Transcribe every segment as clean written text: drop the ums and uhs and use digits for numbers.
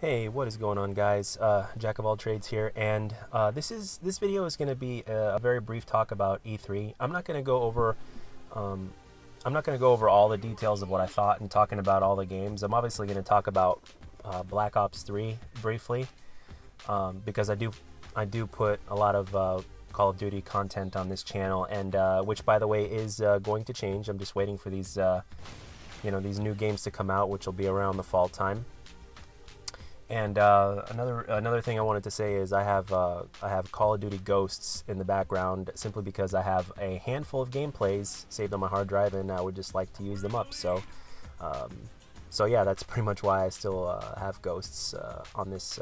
Hey, what is going on, guys? Jack of all trades here, and this video is going to be a very brief talk about E3. I'm not going to go over all the details of what I thought and talking about all the games. I'm obviously going to talk about Black Ops 3 briefly because I do put a lot of Call of Duty content on this channel, and which, by the way, is going to change. I'm just waiting for these these new games to come out, which will be around the fall time. And another thing I wanted to say is I have Call of Duty Ghosts in the background simply because I have a handful of gameplays saved on my hard drive, and I would just like to use them up. So yeah, that's pretty much why I still have Ghosts on this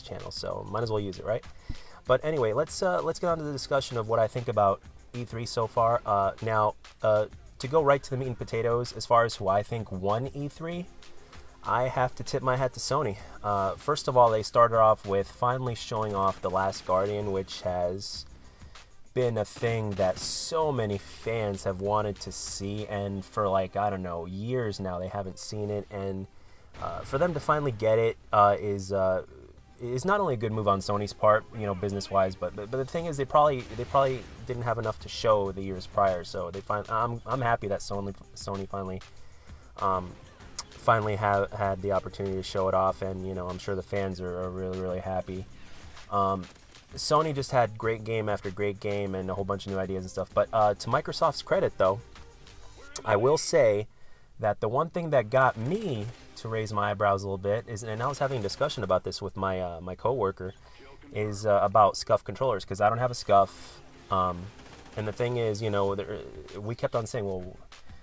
channel. So might as well use it, right? But anyway, let's get on to the discussion of what I think about E3 so far. Now, to go right to the meat and potatoes, as far as who I think won E3. I have to tip my hat to Sony. First of all, they started off with finally showing off The Last Guardian, which has been a thing that so many fans have wanted to see, and for like, I don't know, years now they haven't seen it, and for them to finally get it is not only a good move on Sony's part, business-wise, but the thing is they probably didn't have enough to show the years prior, so I'm happy that Sony finally had the opportunity to show it off, and I'm sure the fans are really happy. Sony just had great game after great game and a whole bunch of new ideas and stuff, but to Microsoft's credit though, I will say that the one thing that got me to raise my eyebrows a little bit is, and I was having a discussion about this with my my coworker, is about SCUF controllers, because I don't have a SCUF, and the thing is, we kept on saying, well,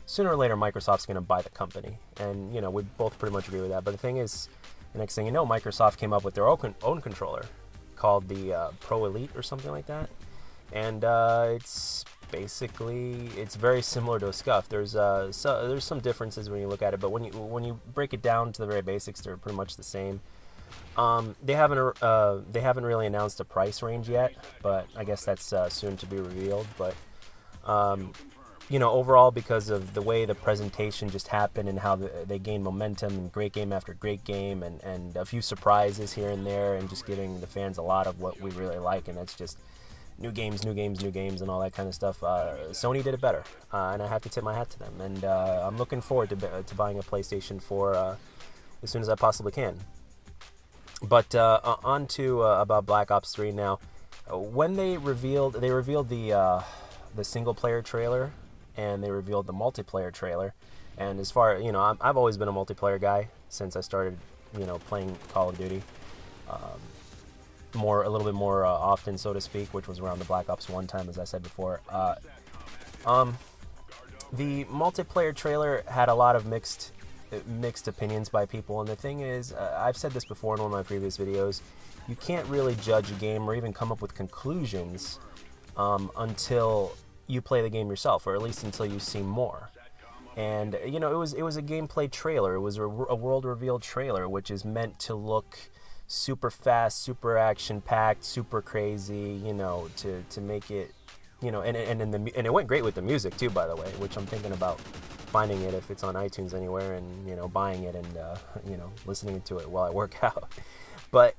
sooner or later, Microsoft's going to buy the company, and we both pretty much agree with that. But the thing is, the next thing you know, Microsoft came up with their own controller called the Pro Elite or something like that, and it's very similar to a SCUF. There's some differences when you look at it, but when you break it down to the very basics, they're pretty much the same. They haven't really announced a price range yet, but I guess that's soon to be revealed. But overall, because of the way the presentation just happened and how they gained momentum and great game after great game and a few surprises here and there and just giving the fans a lot of what we really like, and that's just new games and all that kind of stuff. Sony did it better, and I have to tip my hat to them, and I'm looking forward to buying a PlayStation 4 as soon as I possibly can. But on to about Black Ops 3 now. When they revealed the single player trailer, and they revealed the multiplayer trailer, and as far I've always been a multiplayer guy since I started playing Call of Duty a little bit more often, so to speak, which was around the Black Ops 1 time, as I said before. The multiplayer trailer had a lot of mixed opinions by people, and the thing is, I've said this before in one of my previous videos, you can't really judge a game or even come up with conclusions until you play the game yourself, or at least until you see more. And it was a gameplay trailer. It was a world reveal trailer, which is meant to look super fast, super action packed, super crazy, to make it, and it went great with the music too, by the way, which I'm thinking about finding it if it's on iTunes anywhere, and buying it and listening to it while I work out. But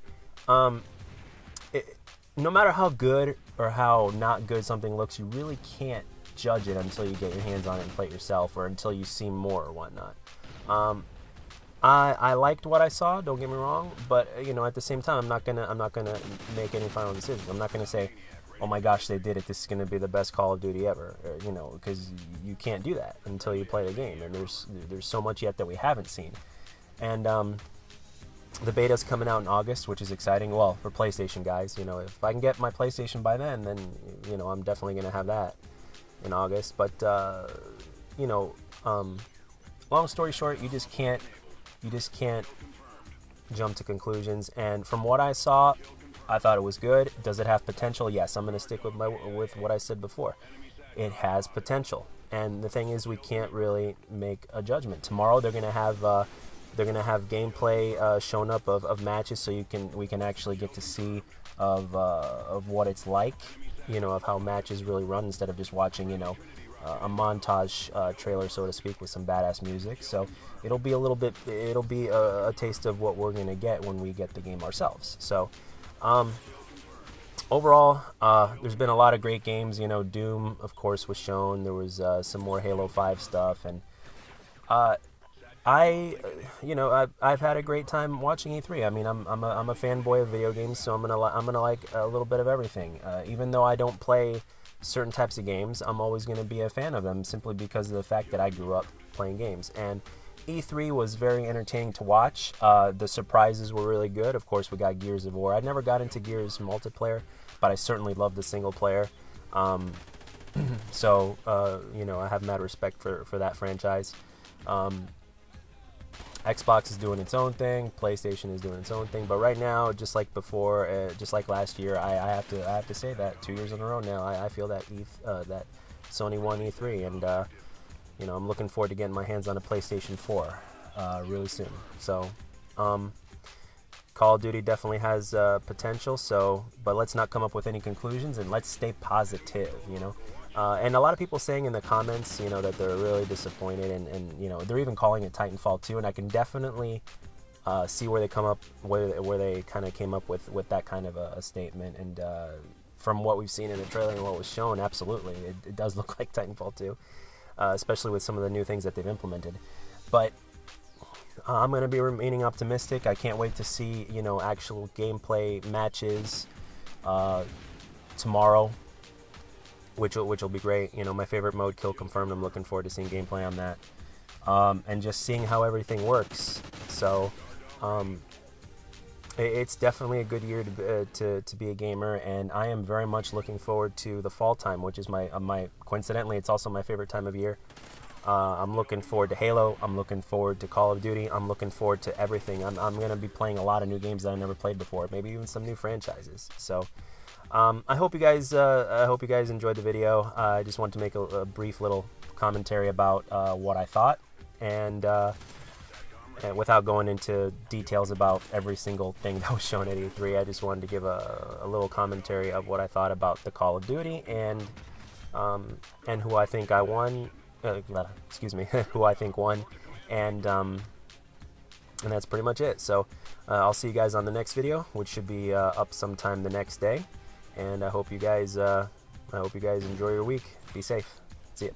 no matter how good or how not good something looks, you really can't judge it until you get your hands on it and play it yourself, or until you see more or whatnot. I liked what I saw, don't get me wrong, but at the same time, I'm not gonna make any final decisions. I'm not gonna say, oh my gosh, they did it, this is gonna be the best Call of Duty ever, because you can't do that until you play the game, and there's so much yet that we haven't seen. And the beta's coming out in August, which is exciting. Well, for PlayStation guys, if I can get my PlayStation by then I'm definitely gonna have that in August. But long story short, you just can't jump to conclusions. And from what I saw, I thought it was good. Does it have potential? Yes, I'm gonna stick with what I said before. It has potential, and the thing is, we can't really make a judgment. Tomorrow they're gonna have gameplay shown up of matches, so we can actually get to see of what it's like, of how matches really run, instead of just watching a montage trailer, so to speak, with some badass music. So it'll be a taste of what we're gonna get when we get the game ourselves. So overall, there's been a lot of great games. You know, Doom, of course, was shown. There was some more Halo 5 stuff, and I've had a great time watching E3. I mean, I'm a fanboy of video games, so I'm gonna like a little bit of everything. Even though I don't play certain types of games, I'm always gonna be a fan of them simply because of the fact that I grew up playing games. And E3 was very entertaining to watch. The surprises were really good. Of course, we got Gears of War. I never got into Gears multiplayer, but I certainly loved the single player. So I have mad respect for that franchise. Xbox is doing its own thing, PlayStation is doing its own thing, but right now, just like before, just like last year, I have to say that 2 years in a row now, I feel that that Sony won E3, and I'm looking forward to getting my hands on a PlayStation 4 really soon. So Call of Duty definitely has potential. But let's not come up with any conclusions, and let's stay positive. And a lot of people saying in the comments, that they're really disappointed, and they're even calling it Titanfall 2, and I can definitely see where they kind of came up with that kind of a statement. And from what we've seen in the trailer and what was shown, absolutely, it does look like Titanfall 2, especially with some of the new things that they've implemented. But I'm going to be remaining optimistic. I can't wait to see actual gameplay matches tomorrow. Which will be great. My favorite mode, Kill Confirmed. I'm looking forward to seeing gameplay on that, and just seeing how everything works. So, it's definitely a good year to be a gamer, and I am very much looking forward to the fall time, which is my coincidentally, it's also my favorite time of year. I'm looking forward to Halo. I'm looking forward to Call of Duty. I'm looking forward to everything. I'm going to be playing a lot of new games that I've never played before, maybe even some new franchises. So. I hope you guys enjoyed the video. I just wanted to make a brief little commentary about what I thought, and without going into details about every single thing that was shown at E3, I just wanted to give a little commentary of what I thought about the Call of Duty and who I think won, who I think won, and that's pretty much it. So I'll see you guys on the next video, which should be up sometime the next day. And I hope you guys enjoy your week. Be safe. See ya.